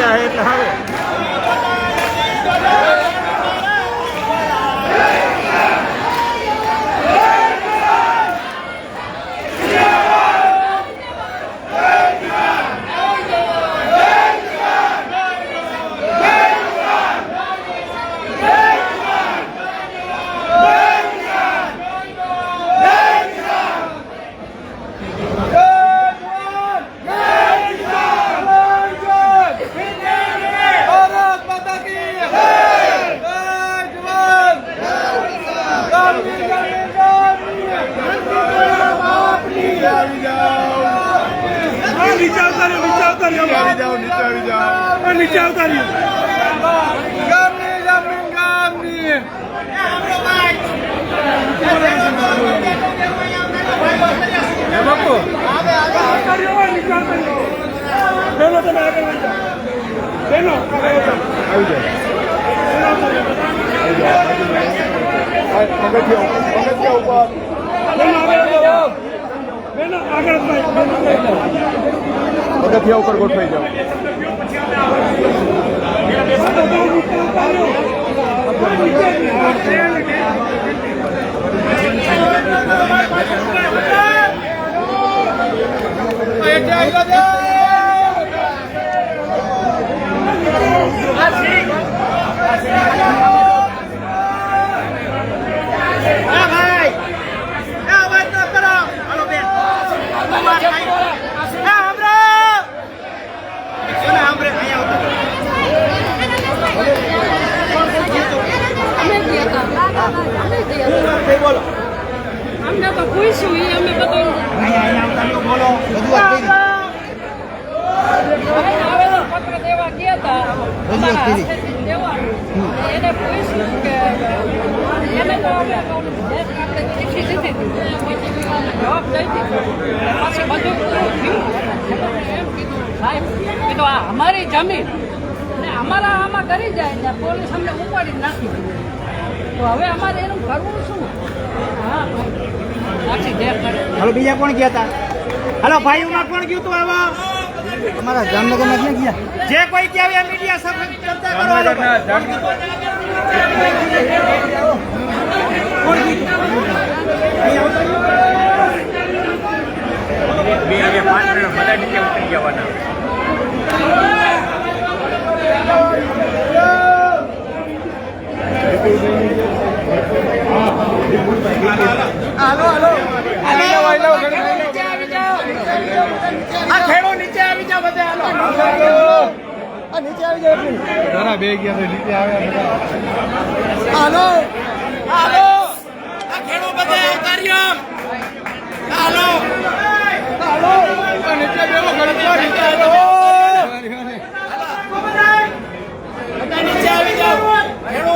ગયા છે એટલે હવે પગથિયા ઉપર ગોઠવાઈ જાઓ. અમને તો પૂછ્યું એ અમે બધું બોલો પત્ર દેવા ગયા હતા એને પૂછ્યું કે એને તો આપણે શીખી દીધી જવાબ દઈ દીધો પછી બધું એમ કીધું સાહેબ કીધું આ અમારી જમીન ને અમારા આમાં કરી જાય ને પોલીસ અમને ઉપાડી નાખી તો હવે અમારે એનું કરવું શું? હા હાલો બીજા કોણ ગયા હતા? હાલો ભાઈઓમાં કોણ ગયું તું? આવા અમારા જામનગરમાં ક્યાં ગયા? જે કોઈ ક્યાં મીડિયા સાથે ચર્ચા કરવાનો હાલો ખેડો નીચે આવી જાઓ બધા. હાલો નીચે આવી જાઓ. બે ગયા નીચે આવ્યા. હાલો આ ખેડો બધા ઉતાર્યો. હાલો નીચે બેવો ગણતો નીચે નીચે આવી જાઓ. ખેડો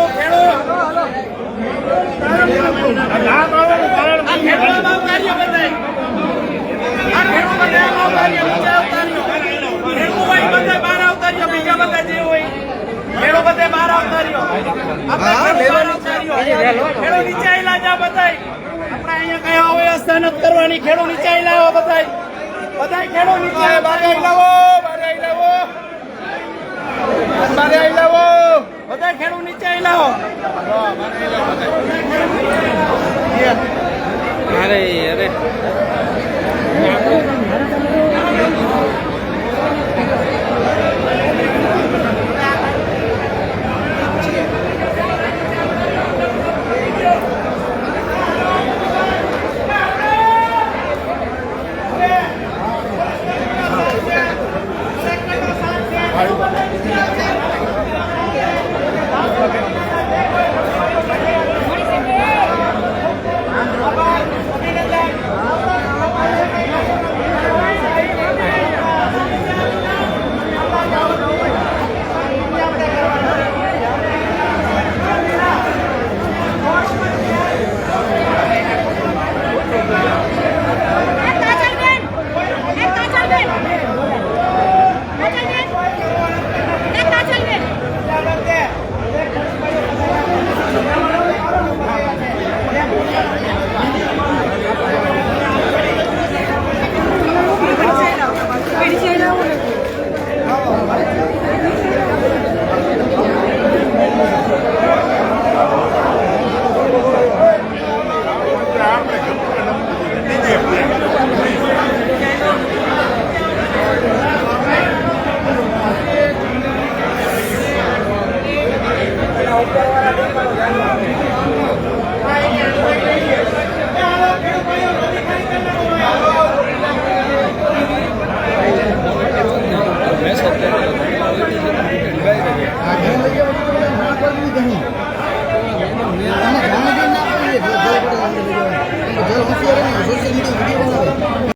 કરવાની ખેડૂત નીચે લાવો બધા ખેડૂત નીચે બારે લાવો બધા ખેડૂત નીચે લાવો. અરે